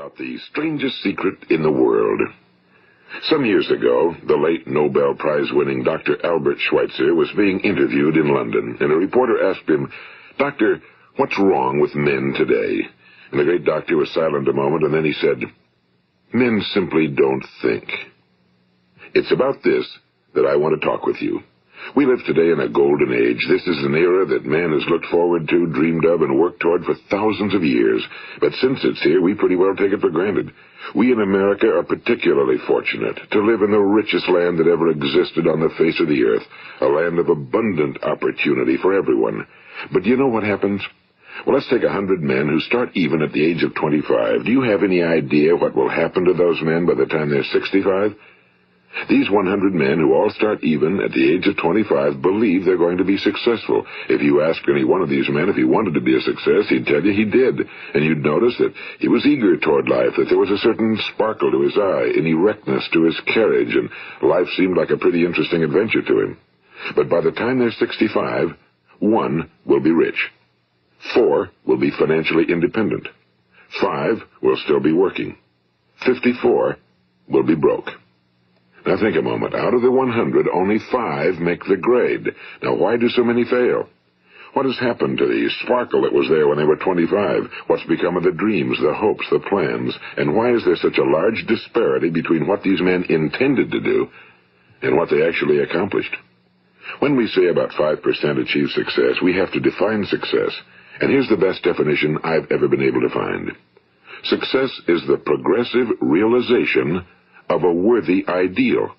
about the strangest secret in the world. Some years ago, the late Nobel Prize-winning Dr. Albert Schweitzer was being interviewed in London, and a reporter asked him, "Doctor, what's wrong with men today?" And the great doctor was silent a moment, and then he said, "Men simply don't think." It's about this that I want to talk with you. We live today in a golden age. This is an era that man has looked forward to, dreamed of, and worked toward for thousands of years. But since it's here, we pretty well take it for granted. We in America are particularly fortunate to live in the richest land that ever existed on the face of the earth, a land of abundant opportunity for everyone. But do you know what happens? Well, let's take 100 men who start even at the age of 25. Do you have any idea what will happen to those men by the time they're 65? These 100 men who all start even at the age of 25 believe they're going to be successful. If you ask any one of these men if he wanted to be a success, he'd tell you he did. And you'd notice that he was eager toward life, that there was a certain sparkle to his eye, an erectness to his carriage, and life seemed like a pretty interesting adventure to him. But by the time they're 65, 1 will be rich. 4 will be financially independent. 5 will still be working. 54 will be broke. Now think a moment. Out of the 100, only 5 make the grade. Now why do so many fail? What has happened to the sparkle that was there when they were 25? What's become of the dreams, the hopes, the plans? And why is there such a large disparity between what these men intended to do and what they actually accomplished? When we say about 5% achieve success, we have to define success. And here's the best definition I've ever been able to find. Success is the progressive realization of a worthy ideal.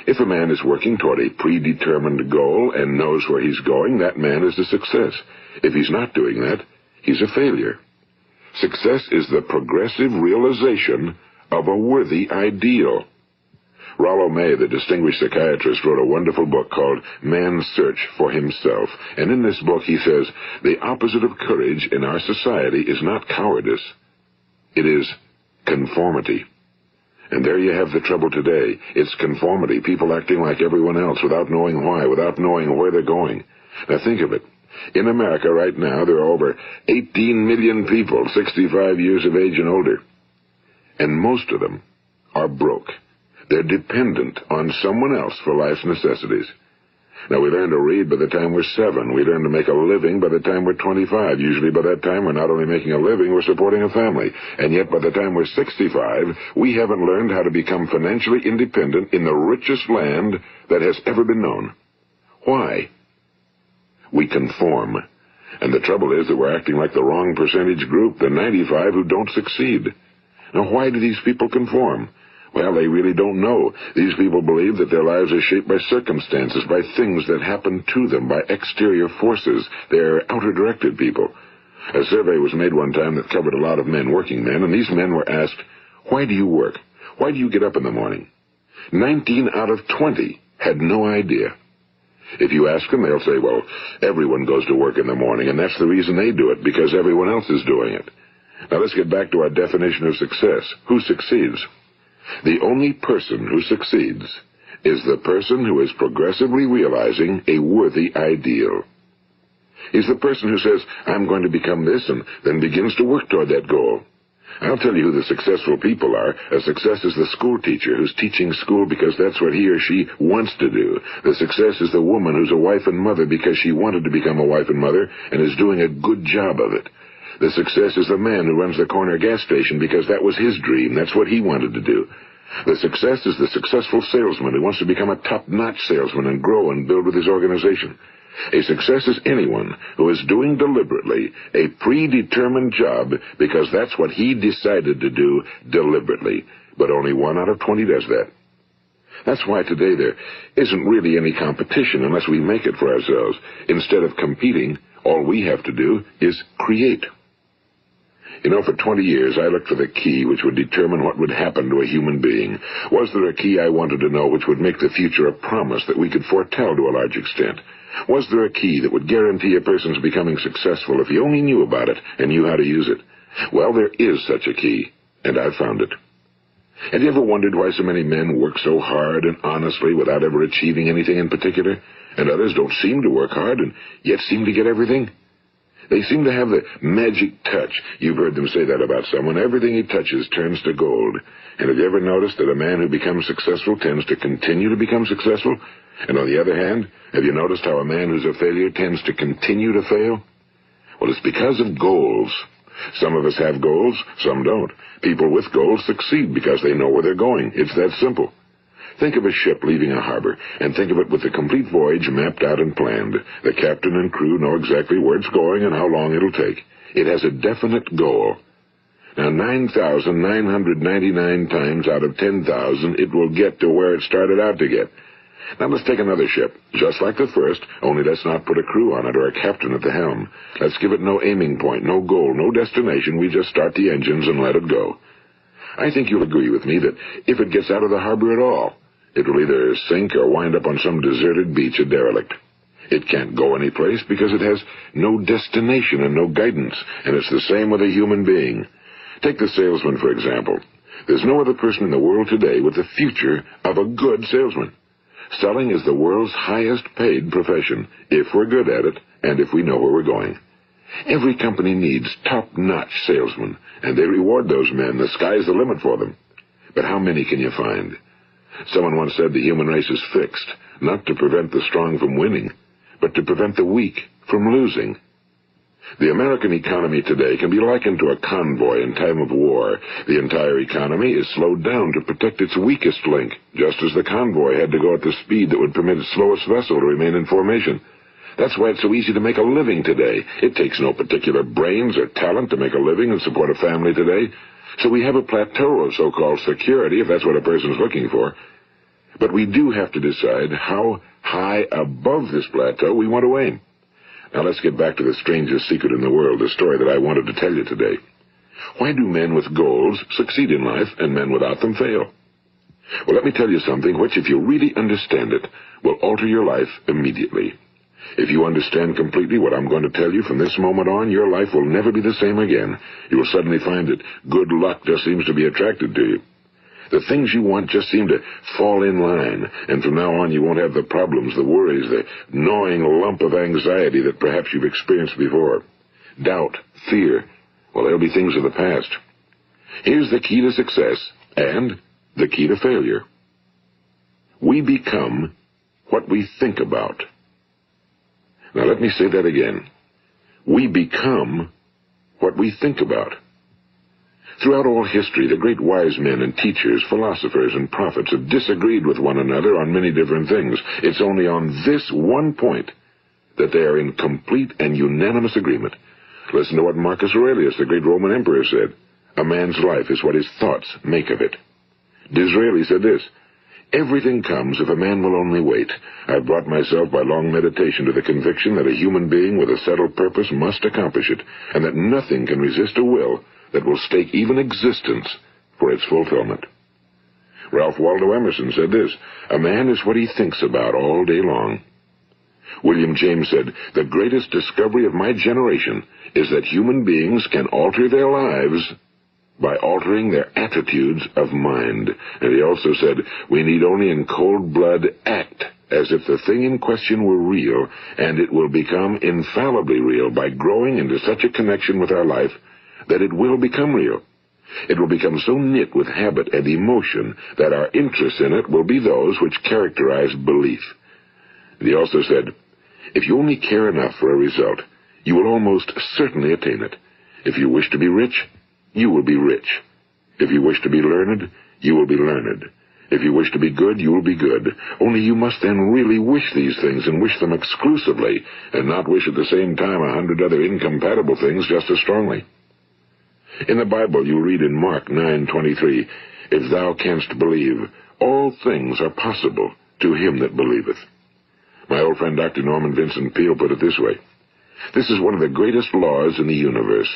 If a man is working toward a predetermined goal and knows where he's going, that man is a success. If he's not doing that, he's a failure. Success is the progressive realization of a worthy ideal. Rollo May, the distinguished psychiatrist, wrote a wonderful book called Man's Search for Himself. And in this book he says, the opposite of courage in our society is not cowardice. It is conformity. And there you have the trouble today. It's conformity, people acting like everyone else without knowing why, without knowing where they're going. Now think of it. In America right now, there are over 18 million people 65 years of age and older. And most of them are broke. They're dependent on someone else for life's necessities. Now, we learn to read by the time we're 7. We learn to make a living by the time we're 25. Usually by that time, we're not only making a living, we're supporting a family. And yet by the time we're 65, we haven't learned how to become financially independent in the richest land that has ever been known. Why? We conform. And the trouble is that we're acting like the wrong percentage group, the 95 who don't succeed. Now, why do these people conform? Well, they really don't know. These people believe that their lives are shaped by circumstances, by things that happen to them, by exterior forces. They're outer-directed people. A survey was made one time that covered a lot of men, working men, and these men were asked, "Why do you work? Why do you get up in the morning?" 19 out of 20 had no idea. If you ask them, they'll say, well, everyone goes to work in the morning, and that's the reason they do it, because everyone else is doing it. Now let's get back to our definition of success. Who succeeds? The only person who succeeds is the person who is progressively realizing a worthy ideal. He's the person who says, I'm going to become this, and then begins to work toward that goal. I'll tell you who the successful people are. A success is the school teacher who's teaching school because that's what he or she wants to do. The success is the woman who's a wife and mother because she wanted to become a wife and mother and is doing a good job of it. The success is the man who runs the corner gas station because that was his dream. That's what he wanted to do. The success is the successful salesman who wants to become a top-notch salesman and grow and build with his organization. A success is anyone who is doing deliberately a predetermined job because that's what he decided to do deliberately. But only 1 out of 20 does that. That's why today there isn't really any competition unless we make it for ourselves. Instead of competing, all we have to do is create. You know, for 20 years, I looked for the key which would determine what would happen to a human being. Was there a key I wanted to know which would make the future a promise that we could foretell to a large extent? Was there a key that would guarantee a person's becoming successful if he only knew about it and knew how to use it? Well, there is such a key, and I've found it. Have you ever wondered why so many men work so hard and honestly without ever achieving anything in particular, and others don't seem to work hard and yet seem to get everything? They seem to have the magic touch. You've heard them say that about someone. Everything he touches turns to gold. And have you ever noticed that a man who becomes successful tends to continue to become successful? And on the other hand, have you noticed how a man who's a failure tends to continue to fail? Well, it's because of goals. Some of us have goals, some don't. People with goals succeed because they know where they're going. It's that simple. Think of a ship leaving a harbor, and think of it with the complete voyage mapped out and planned. The captain and crew know exactly where it's going and how long it'll take. It has a definite goal. Now, 9,999 times out of 10,000, it will get to where it started out to get. Now, let's take another ship, just like the first, only let's not put a crew on it or a captain at the helm. Let's give it no aiming point, no goal, no destination. We just start the engines and let it go. I think you'll agree with me that if it gets out of the harbor at all, it will either sink or wind up on some deserted beach, a derelict. It can't go anyplace because it has no destination and no guidance, and it's the same with a human being. Take the salesman, for example. There's no other person in the world today with the future of a good salesman. Selling is the world's highest paid profession, if we're good at it and if we know where we're going. Every company needs top-notch salesmen, and they reward those men. The sky's the limit for them. But how many can you find? Someone once said the human race is fixed, not to prevent the strong from winning, but to prevent the weak from losing. The American economy today can be likened to a convoy in time of war. The entire economy is slowed down to protect its weakest link, just as the convoy had to go at the speed that would permit its slowest vessel to remain in formation. That's why it's so easy to make a living today. It takes no particular brains or talent to make a living and support a family today. So we have a plateau of so-called security, if that's what a person's looking for. But we do have to decide how high above this plateau we want to aim. Now let's get back to the strangest secret in the world, the story that I wanted to tell you today. Why do men with goals succeed in life and men without them fail? Well, let me tell you something which, if you really understand it, will alter your life immediately. If you understand completely what I'm going to tell you from this moment on, your life will never be the same again. You will suddenly find that good luck just seems to be attracted to you. The things you want just seem to fall in line, and from now on you won't have the problems, the worries, the gnawing lump of anxiety that perhaps you've experienced before. Doubt, fear, well, they'll be things of the past. Here's the key to success and the key to failure. We become what we think about. Now let me say that again. We become what we think about. Throughout all history, the great wise men and teachers, philosophers and prophets have disagreed with one another on many different things. It's only on this one point that they are in complete and unanimous agreement. Listen to what Marcus Aurelius, the great Roman emperor, said. A man's life is what his thoughts make of it. Disraeli said this. Everything comes if a man will only wait. I've brought myself by long meditation to the conviction that a human being with a settled purpose must accomplish it, and that nothing can resist a will that will stake even existence for its fulfillment. Ralph Waldo Emerson said this, a man is what he thinks about all day long. William James said, the greatest discovery of my generation is that human beings can alter their lives by altering their attitudes of mind. And he also said, we need only in cold blood act as if the thing in question were real, and it will become infallibly real by growing into such a connection with our life that it will become real. It will become so knit with habit and emotion that our interest in it will be those which characterize belief. And he also said, if you only care enough for a result, you will almost certainly attain it. If you wish to be rich, you will be rich. If you wish to be learned, you will be learned. If you wish to be good, you will be good. Only you must then really wish these things and wish them exclusively, and not wish at the same time 100 other incompatible things just as strongly. In the Bible, you read in Mark 9:23, if thou canst believe, all things are possible to him that believeth. My old friend Dr. Norman Vincent Peale put it this way, this is one of the greatest laws in the universe.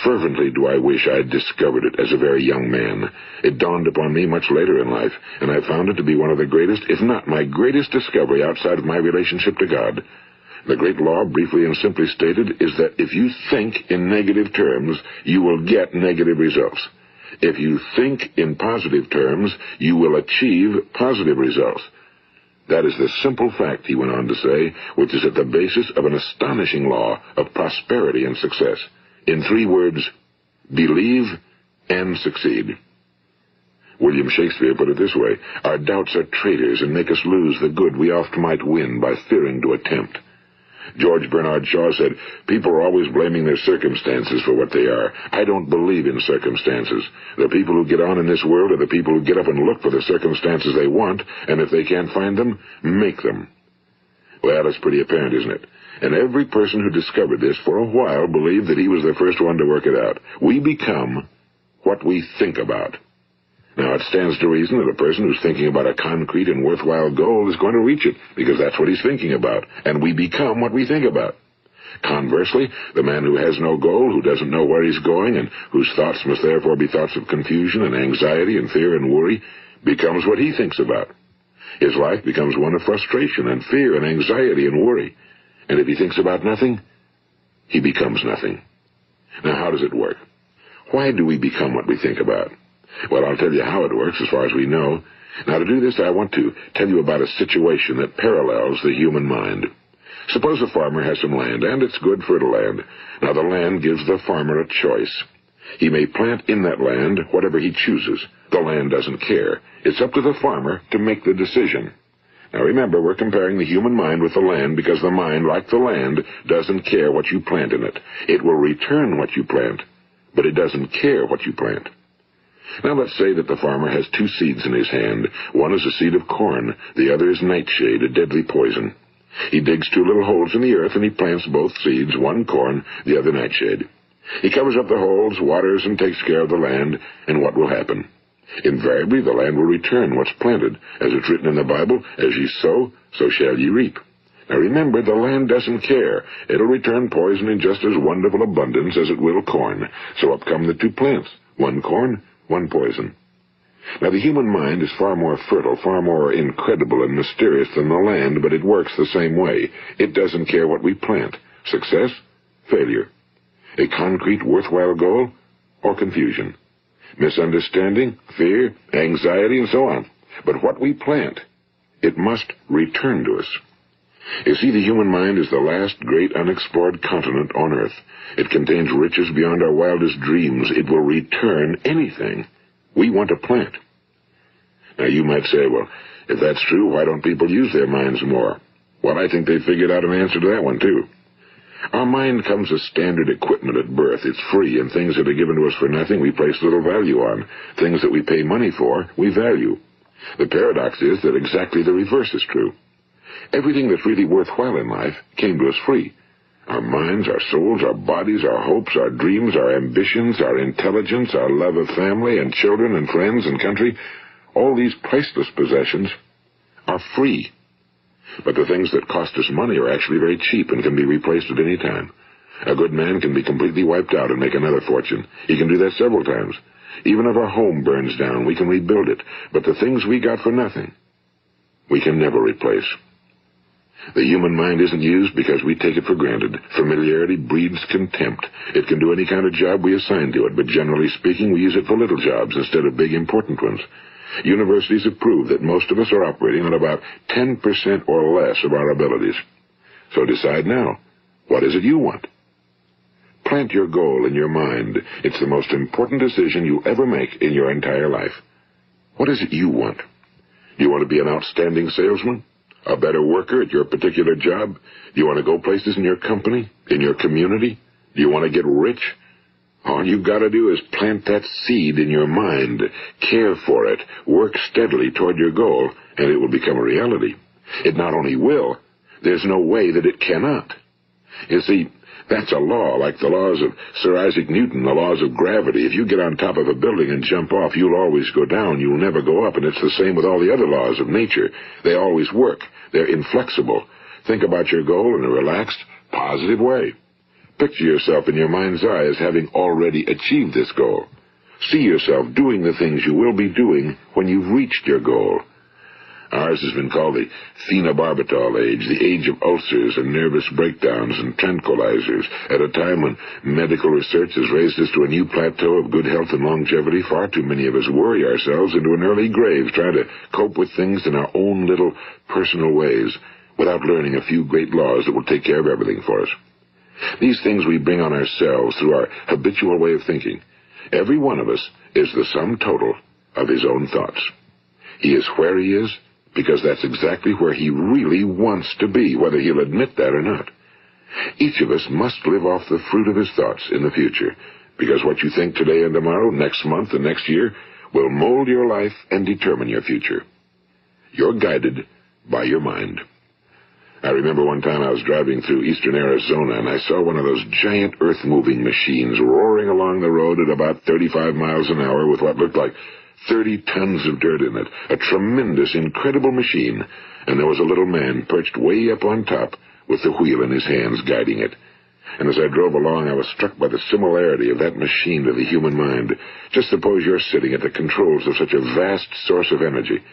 Fervently do I wish I had discovered it as a very young man. It dawned upon me much later in life, and I found it to be one of the greatest, if not my greatest discovery outside of my relationship to God. The great law, briefly and simply stated, is that if you think in negative terms, you will get negative results. If you think in positive terms, you will achieve positive results. That is the simple fact, he went on to say, which is at the basis of an astonishing law of prosperity and success. In 3 words, believe and succeed. William Shakespeare put it this way: our doubts are traitors and make us lose the good we oft might win by fearing to attempt. George Bernard Shaw said, people are always blaming their circumstances for what they are. I don't believe in circumstances. The people who get on in this world are the people who get up and look for the circumstances they want, and if they can't find them, make them. Well, it's pretty apparent, isn't it? And every person who discovered this for a while believed that he was the first one to work it out. We become what we think about. Now, it stands to reason that a person who's thinking about a concrete and worthwhile goal is going to reach it, because that's what he's thinking about, and we become what we think about. Conversely, the man who has no goal, who doesn't know where he's going, and whose thoughts must therefore be thoughts of confusion and anxiety and fear and worry, becomes what he thinks about. His life becomes one of frustration and fear and anxiety and worry. And if he thinks about nothing, he becomes nothing. Now, how does it work? Why do we become what we think about? Well, I'll tell you how it works as far as we know. Now, to do this, I want to tell you about a situation that parallels the human mind. Suppose a farmer has some land, and it's good fertile land. Now, the land gives the farmer a choice. He may plant in that land whatever he chooses. The land doesn't care. It's up to the farmer to make the decision. Now, remember, we're comparing the human mind with the land because the mind, like the land, doesn't care what you plant in it. It will return what you plant, but it doesn't care what you plant. Now, let's say that the farmer has 2 seeds in his hand. One is a seed of corn. The other is nightshade, a deadly poison. He digs 2 little holes in the earth, and he plants both seeds, one corn, the other nightshade. He covers up the holes, waters, and takes care of the land, and what will happen? Invariably, the land will return what's planted. As it's written in the Bible, as ye sow, so shall ye reap. Now remember, the land doesn't care. It'll return poison in just as wonderful abundance as it will corn. So up come the 2 plants, one corn, one poison. Now, the human mind is far more fertile, far more incredible and mysterious than the land, but it works the same way. It doesn't care what we plant. Success, failure. A concrete, worthwhile goal, or confusion. Misunderstanding, fear, anxiety, and so on. But what we plant, it must return to us. You see, the human mind is the last great unexplored continent on Earth. It contains riches beyond our wildest dreams. It will return anything we want to plant. Now, you might say, well, if that's true, why don't people use their minds more? Well, I think they figured out an answer to that one, too. Our mind comes as standard equipment at birth. It's free, and things that are given to us for nothing we place little value on. Things that we pay money for, we value. The paradox is that exactly the reverse is true. Everything that's really worthwhile in life came to us free. Our minds, our souls, our bodies, our hopes, our dreams, our ambitions, our intelligence, our love of family and children and friends and country, all these priceless possessions are free. But the things that cost us money are actually very cheap and can be replaced at any time. A good man can be completely wiped out and make another fortune. He can do that several times. Even if our home burns down, we can rebuild it. But the things we got for nothing, we can never replace. The human mind isn't used because we take it for granted. Familiarity breeds contempt. It can do any kind of job we assign to it, but generally speaking, we use it for little jobs instead of big, important ones. Universities have proved that most of us are operating on about 10% or less of our abilities. So decide now, what is it you want? Plant your goal in your mind. It's the most important decision you'll ever make in your entire life. What is it you want? Do you want to be an outstanding salesman? A better worker at your particular job? Do you want to go places in your company? In your community? Do you want to get rich? All you've got to do is plant that seed in your mind, care for it, work steadily toward your goal, and it will become a reality. It not only will, there's no way that it cannot. You see, that's a law, like the laws of Sir Isaac Newton, the laws of gravity. If you get on top of a building and jump off, you'll always go down. You'll never go up, and it's the same with all the other laws of nature. They always work. They're inflexible. Think about your goal in a relaxed, positive way. Picture yourself in your mind's eye as having already achieved this goal. See yourself doing the things you will be doing when you've reached your goal. Ours has been called the phenobarbital age, the age of ulcers and nervous breakdowns and tranquilizers. At a time when medical research has raised us to a new plateau of good health and longevity, far too many of us worry ourselves into an early grave trying to cope with things in our own little personal ways without learning a few great laws that will take care of everything for us. These things we bring on ourselves through our habitual way of thinking. Every one of us is the sum total of his own thoughts. He is where he is because that's exactly where he really wants to be, whether he'll admit that or not. Each of us must live off the fruit of his thoughts in the future, because what you think today and tomorrow, next month and next year, will mold your life and determine your future. You're guided by your mind. I remember one time I was driving through eastern Arizona, and I saw one of those giant earth-moving machines roaring along the road at about 35 miles an hour with what looked like 30 tons of dirt in it. A tremendous, incredible machine, and there was a little man perched way up on top with the wheel in his hands guiding it. And as I drove along, I was struck by the similarity of that machine to the human mind. Just suppose you're sitting at the controls of such a vast source of energy.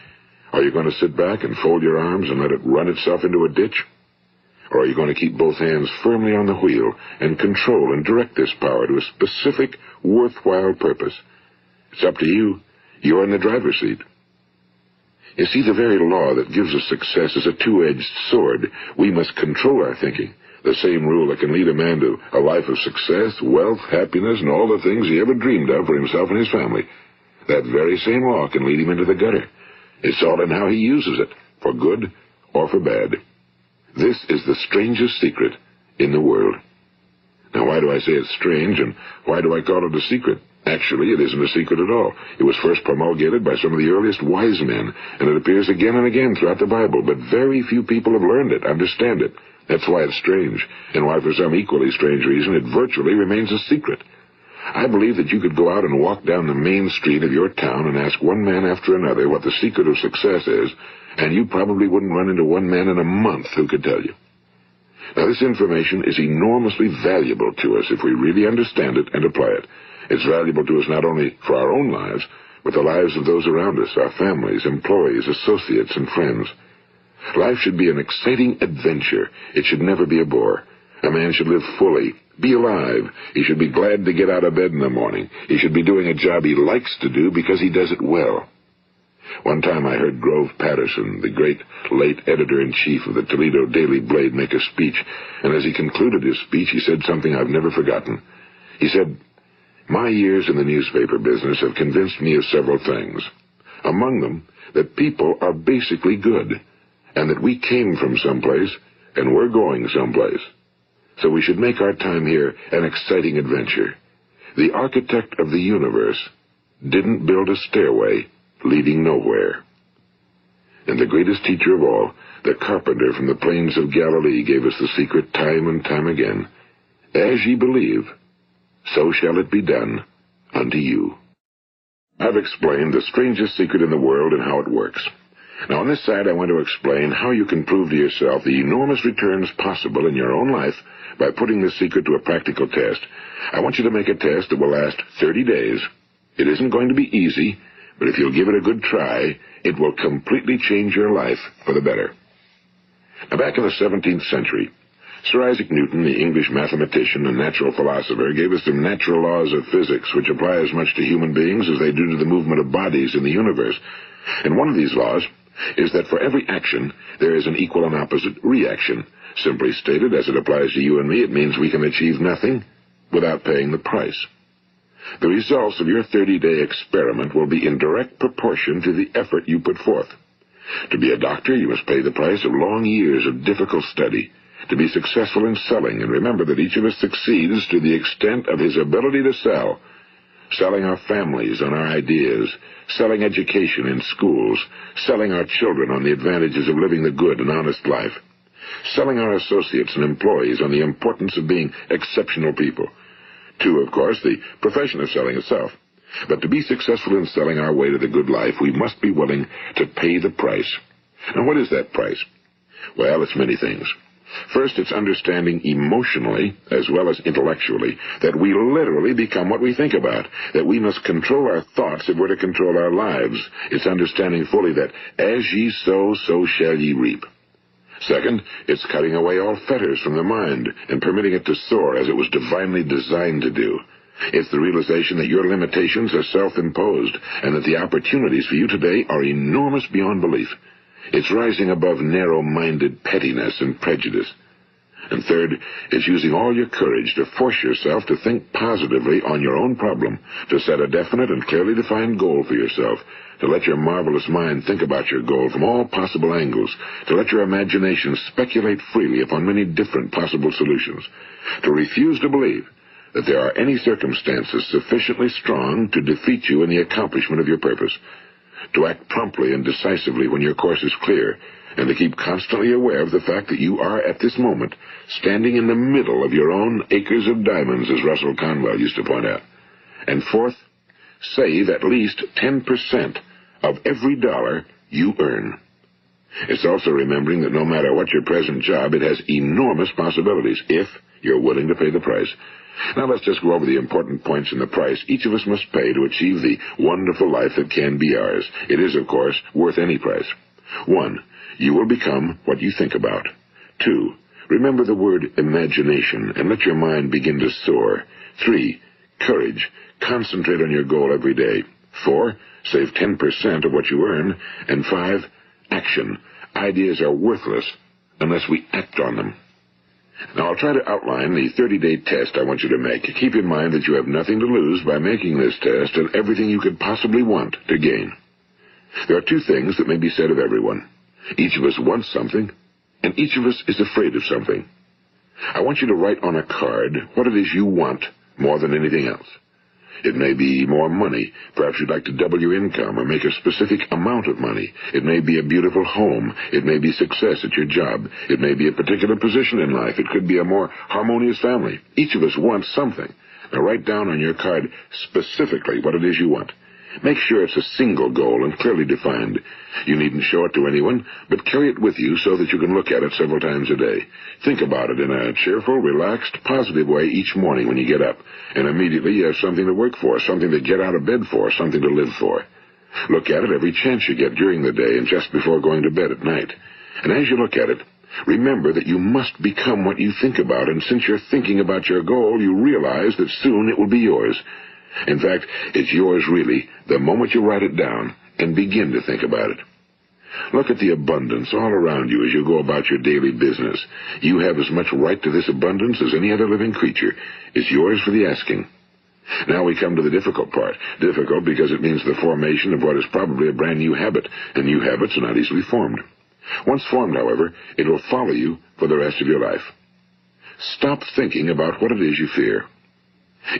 Are you going to sit back and fold your arms and let it run itself into a ditch? Or are you going to keep both hands firmly on the wheel and control and direct this power to a specific, worthwhile purpose? It's up to you. You're in the driver's seat. You see, the very law that gives us success is a two-edged sword. We must control our thinking. The same rule that can lead a man to a life of success, wealth, happiness, and all the things he ever dreamed of for himself and his family. That very same law can lead him into the gutter. It's all in how he uses it, for good or for bad. This is the strangest secret in the world. Now, why do I say it's strange, and why do I call it a secret? Actually, it isn't a secret at all. It was first promulgated by some of the earliest wise men, and it appears again and again throughout the Bible, but very few people have learned it, understand it. That's why it's strange, and why for some equally strange reason it virtually remains a secret. I believe that you could go out and walk down the main street of your town and ask one man after another what the secret of success is, and you probably wouldn't run into one man in a month who could tell you. Now, this information is enormously valuable to us if we really understand it and apply it. It's valuable to us not only for our own lives, but the lives of those around us, our families, employees, associates, and friends. Life should be an exciting adventure. It should never be a bore. A man should live fully, be alive. He should be glad to get out of bed in the morning. He should be doing a job he likes to do because he does it well. One time I heard Grove Patterson, the great late editor-in-chief of the Toledo Daily Blade, make a speech, and as he concluded his speech, he said something I've never forgotten. He said, "My years in the newspaper business have convinced me of several things. Among them, that people are basically good, and that we came from someplace, and we're going someplace. So we should make our time here an exciting adventure. The architect of the universe didn't build a stairway leading nowhere." And the greatest teacher of all, the carpenter from the plains of Galilee, gave us the secret time and time again. As ye believe, so shall it be done unto you. I've explained the strangest secret in the world and how it works. Now, on this side, I want to explain how you can prove to yourself the enormous returns possible in your own life by putting this secret to a practical test. I want you to make a test that will last 30 days. It isn't going to be easy, but if you'll give it a good try, it will completely change your life for the better. Now, back in the 17th century, Sir Isaac Newton, the English mathematician and natural philosopher, gave us some natural laws of physics which apply as much to human beings as they do to the movement of bodies in the universe. And one of these laws is that for every action, there is an equal and opposite reaction. Simply stated, as it applies to you and me, it means we can achieve nothing without paying the price. The results of your 30-day experiment will be in direct proportion to the effort you put forth. To be a doctor, you must pay the price of long years of difficult study. To be successful in selling, and remember that each of us succeeds to the extent of his ability to sell. Selling our families on our ideas, selling education in schools, selling our children on the advantages of living the good and honest life, selling our associates and employees on the importance of being exceptional people. To, of course, the profession of selling itself. But to be successful in selling our way to the good life, we must be willing to pay the price. And what is that price? Well, it's many things. First, it's understanding emotionally, as well as intellectually, that we literally become what we think about, that we must control our thoughts if we're to control our lives. It's understanding fully that as ye sow, so shall ye reap. Second, it's cutting away all fetters from the mind and permitting it to soar as it was divinely designed to do. It's the realization that your limitations are self-imposed and that the opportunities for you today are enormous beyond belief. It's rising above narrow-minded pettiness and prejudice. And third, it's using all your courage to force yourself to think positively on your own problem, to set a definite and clearly defined goal for yourself, to let your marvelous mind think about your goal from all possible angles, to let your imagination speculate freely upon many different possible solutions, to refuse to believe that there are any circumstances sufficiently strong to defeat you in the accomplishment of your purpose, to act promptly and decisively when your course is clear, and to keep constantly aware of the fact that you are, at this moment, standing in the middle of your own acres of diamonds, as Russell Conwell used to point out. And fourth, save at least 10% of every dollar you earn. It's also remembering that no matter what your present job, it has enormous possibilities, if you're willing to pay the price. Now let's just go over the important points in the price each of us must pay to achieve the wonderful life that can be ours. It is, of course, worth any price. 1. You will become what you think about. 2. Remember the word imagination and let your mind begin to soar. 3. Courage. Concentrate on your goal every day. 4. Save 10% of what you earn. And 5. Action. Ideas are worthless unless we act on them. Now, I'll try to outline the 30-day test I want you to make. Keep in mind that you have nothing to lose by making this test and everything you could possibly want to gain. There are 2 things that may be said of everyone. Each of us wants something, and each of us is afraid of something. I want you to write on a card what it is you want more than anything else. It may be more money. Perhaps you'd like to double your income or make a specific amount of money. It may be a beautiful home. It may be success at your job. It may be a particular position in life. It could be a more harmonious family. Each of us wants something. Now write down on your card specifically what it is you want. Make sure it's a single goal and clearly defined. You needn't show it to anyone, but carry it with you so that you can look at it several times a day. Think about it in a cheerful, relaxed, positive way each morning when you get up, and immediately you have something to work for, something to get out of bed for, something to live for. Look at it every chance you get during the day and just before going to bed at night. And as you look at it, remember that you must become what you think about, and since you're thinking about your goal, you realize that soon it will be yours. In fact, it's yours really the moment you write it down and begin to think about it. Look at the abundance all around you as you go about your daily business. You have as much right to this abundance as any other living creature. It's yours for the asking. Now we come to the difficult part. Difficult because it means the formation of what is probably a brand new habit, and new habits are not easily formed. Once formed, however, it will follow you for the rest of your life. Stop thinking about what it is you fear.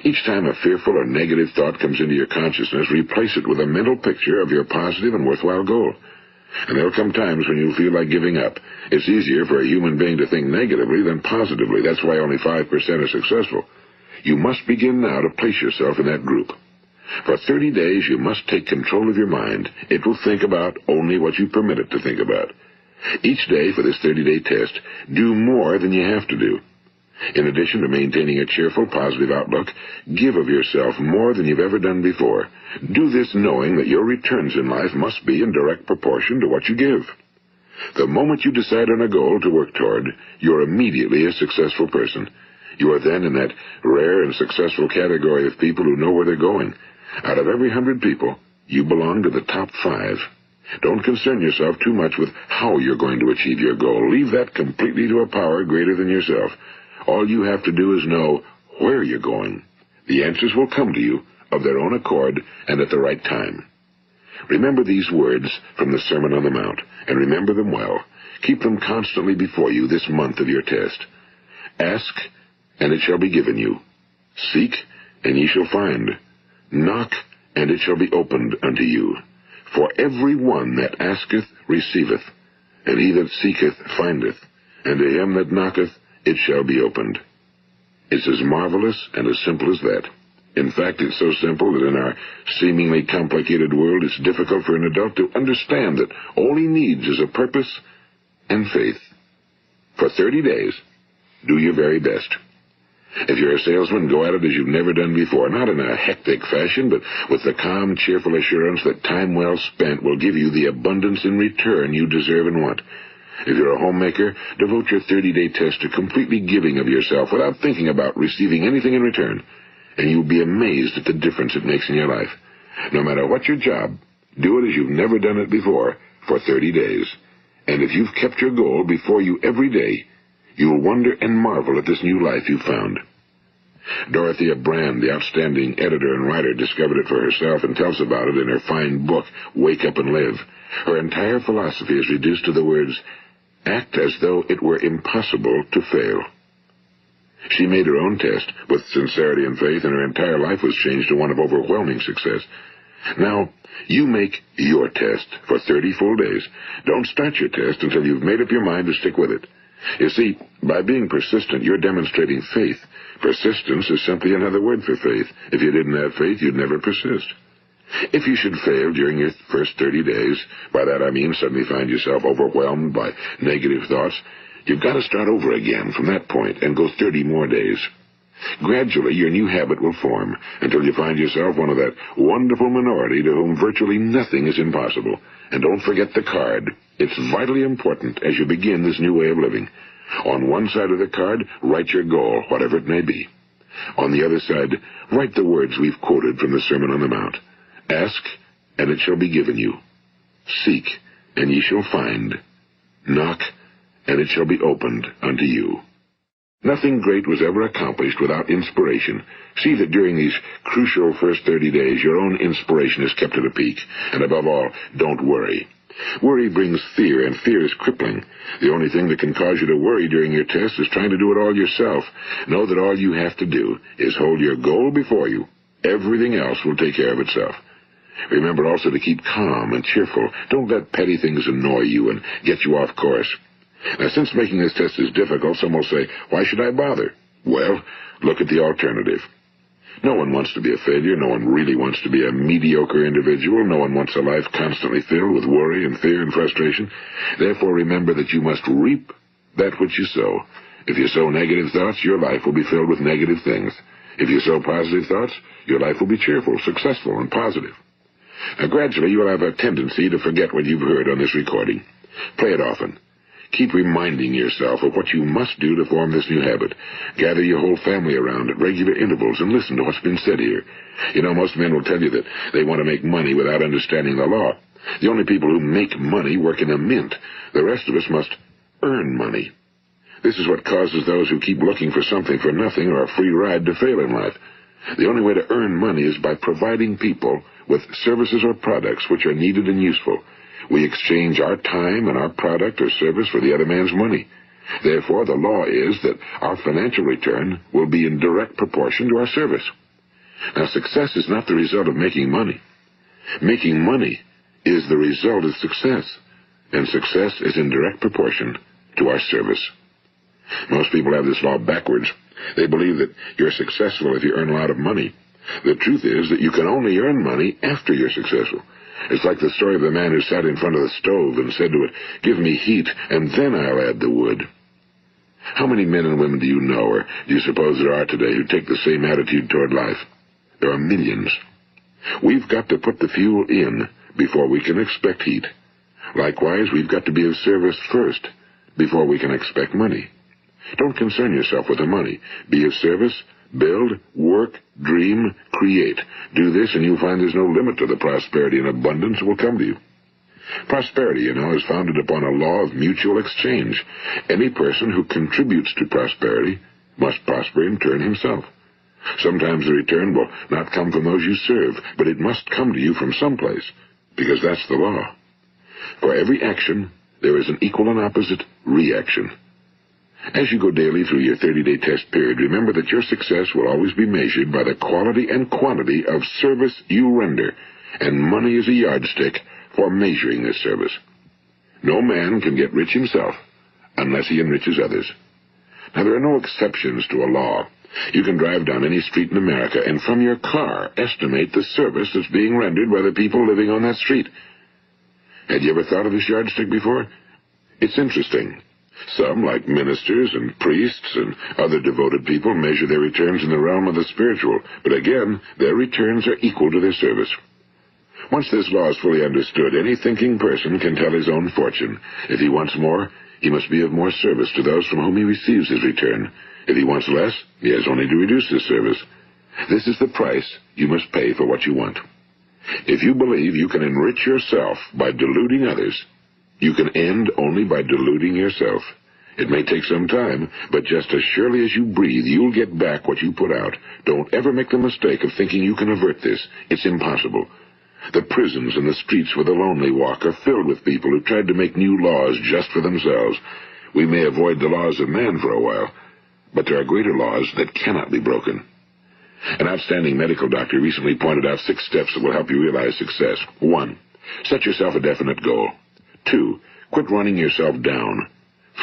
Each time a fearful or negative thought comes into your consciousness, replace it with a mental picture of your positive and worthwhile goal. And there will come times when you'll feel like giving up. It's easier for a human being to think negatively than positively. That's why only 5% are successful. You must begin now to place yourself in that group. For 30 days, you must take control of your mind. It will think about only what you permit it to think about. Each day for this 30-day test, do more than you have to do. In addition to maintaining a cheerful, positive outlook, give of yourself more than you've ever done before. Do this knowing that your returns in life must be in direct proportion to what you give. The moment you decide on a goal to work toward, you're immediately a successful person. You are then in that rare and successful category of people who know where they're going. Out of every 100 people, you belong to the top 5. Don't concern yourself too much with how you're going to achieve your goal. Leave that completely to a power greater than yourself. All you have to do is know where you're going. The answers will come to you of their own accord and at the right time. Remember these words from the Sermon on the Mount, and remember them well. Keep them constantly before you this month of your test. Ask, and it shall be given you. Seek, and ye shall find. Knock, and it shall be opened unto you. For every one that asketh receiveth, and he that seeketh findeth, and to him that knocketh it shall be opened. It's as marvelous and as simple as that. In fact, it's so simple that in our seemingly complicated world, it's difficult for an adult to understand that all he needs is a purpose and faith. For 30 days, do your very best. If you're a salesman, go at it as you've never done before, not in a hectic fashion, but with the calm, cheerful assurance that time well spent will give you the abundance in return you deserve and want. If you're a homemaker, devote your 30-day test to completely giving of yourself without thinking about receiving anything in return, and you'll be amazed at the difference it makes in your life. No matter what your job, do it as you've never done it before for 30 days. And if you've kept your goal before you every day, you'll wonder and marvel at this new life you've found. Dorothea Brand, the outstanding editor and writer, discovered it for herself and tells about it in her fine book, Wake Up and Live. Her entire philosophy is reduced to the words, act as though it were impossible to fail. She made her own test with sincerity and faith, and her entire life was changed to one of overwhelming success. Now, you make your test for 30 full days. Don't start your test until you've made up your mind to stick with it. You see, by being persistent, you're demonstrating faith. Persistence is simply another word for faith. If you didn't have faith, you'd never persist. If you should fail during your first 30 days, by that I mean suddenly find yourself overwhelmed by negative thoughts, you've got to start over again from that point and go 30 more days. Gradually, your new habit will form until you find yourself one of that wonderful minority to whom virtually nothing is impossible. And don't forget the card. It's vitally important as you begin this new way of living. On one side of the card, write your goal, whatever it may be. On the other side, write the words we've quoted from the Sermon on the Mount. Ask, and it shall be given you. Seek, and ye shall find. Knock, and it shall be opened unto you. Nothing great was ever accomplished without inspiration. See that during these crucial first 30 days, your own inspiration is kept at a peak. And above all, don't worry. Worry brings fear, and fear is crippling. The only thing that can cause you to worry during your test is trying to do it all yourself. Know that all you have to do is hold your goal before you. Everything else will take care of itself. Remember also to keep calm and cheerful. Don't let petty things annoy you and get you off course. Now, since making this test is difficult, some will say, why should I bother? Well, look at the alternative. No one wants to be a failure. No one really wants to be a mediocre individual. No one wants a life constantly filled with worry and fear and frustration. Therefore, remember that you must reap that which you sow. If you sow negative thoughts, your life will be filled with negative things. If you sow positive thoughts, your life will be cheerful, successful, and positive. Now, gradually, you will have a tendency to forget what you've heard on this recording. Play it often. Keep reminding yourself of what you must do to form this new habit. Gather your whole family around at regular intervals and listen to what's been said here. You know, most men will tell you that they want to make money without understanding the law. The only people who make money work in a mint. The rest of us must earn money. This is what causes those who keep looking for something for nothing or a free ride to fail in life. The only way to earn money is by providing people with services or products which are needed and useful. We exchange our time and our product or service for the other man's money. Therefore, the law is that our financial return will be in direct proportion to our service. Now, success is not the result of making money. Making money is the result of success, and success is in direct proportion to our service. Most people have this law backwards. They believe that you're successful if you earn a lot of money. The truth is that you can only earn money after you're successful. It's like the story of the man who sat in front of the stove and said to it, give me heat, and then I'll add the wood. How many men and women do you know, or do you suppose there are today, who take the same attitude toward life? There are millions. We've got to put the fuel in before we can expect heat. Likewise, we've got to be of service first before we can expect money. Don't concern yourself with the money. Be of service, build, work, dream, create. Do this, and you'll find there's no limit to the prosperity and abundance that will come to you. Prosperity, you know, is founded upon a law of mutual exchange. Any person who contributes to prosperity must prosper in turn himself. Sometimes the return will not come from those you serve, but it must come to you from someplace, because that's the law. For every action, there is an equal and opposite reaction. As you go daily through your 30-day test period, remember that your success will always be measured by the quality and quantity of service you render, and money is a yardstick for measuring this service. No man can get rich himself unless he enriches others. Now, there are no exceptions to a law. You can drive down any street in America and from your car estimate the service that's being rendered by the people living on that street. Had you ever thought of this yardstick before? It's interesting. Some, like ministers and priests and other devoted people, measure their returns in the realm of the spiritual, but again, their returns are equal to their service. Once this law is fully understood, any thinking person can tell his own fortune. If he wants more, he must be of more service to those from whom he receives his return. If he wants less, he has only to reduce his service. This is the price you must pay for what you want. If you believe you can enrich yourself by deluding others, you can end only by deluding yourself. It may take some time, but just as surely as you breathe, you'll get back what you put out. Don't ever make the mistake of thinking you can avert this. It's impossible. The prisons and the streets where the lonely walk are filled with people who tried to make new laws just for themselves. We may avoid the laws of man for a while, but there are greater laws that cannot be broken. An outstanding medical doctor recently pointed out 6 steps that will help you realize success. 1. Set yourself a definite goal. 2. Quit running yourself down.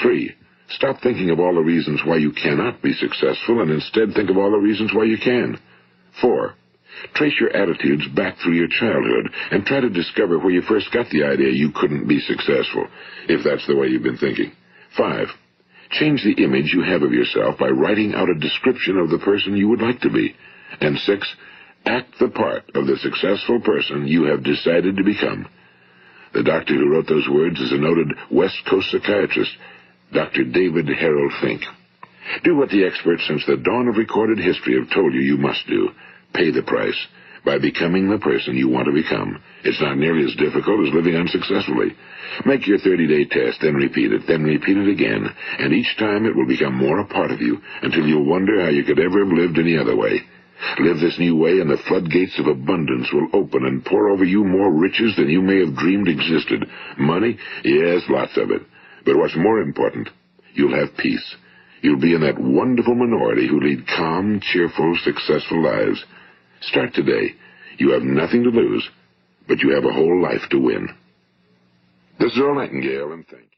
3. Stop thinking of all the reasons why you cannot be successful and instead think of all the reasons why you can. 4. Trace your attitudes back through your childhood and try to discover where you first got the idea you couldn't be successful, if that's the way you've been thinking. 5. Change the image you have of yourself by writing out a description of the person you would like to be. And 6. Act the part of the successful person you have decided to become. The doctor who wrote those words is a noted West Coast psychiatrist, Dr. David Harold Fink. Do what the experts since the dawn of recorded history have told you you must do. Pay the price by becoming the person you want to become. It's not nearly as difficult as living unsuccessfully. Make your 30-day test, then repeat it again, and each time it will become more a part of you until you'll wonder how you could ever have lived any other way. Live this new way, and the floodgates of abundance will open and pour over you more riches than you may have dreamed existed. Money? Yes, lots of it. But what's more important, you'll have peace. You'll be in that wonderful minority who lead calm, cheerful, successful lives. Start today. You have nothing to lose, but you have a whole life to win. This is Earl Nightingale, and thank you.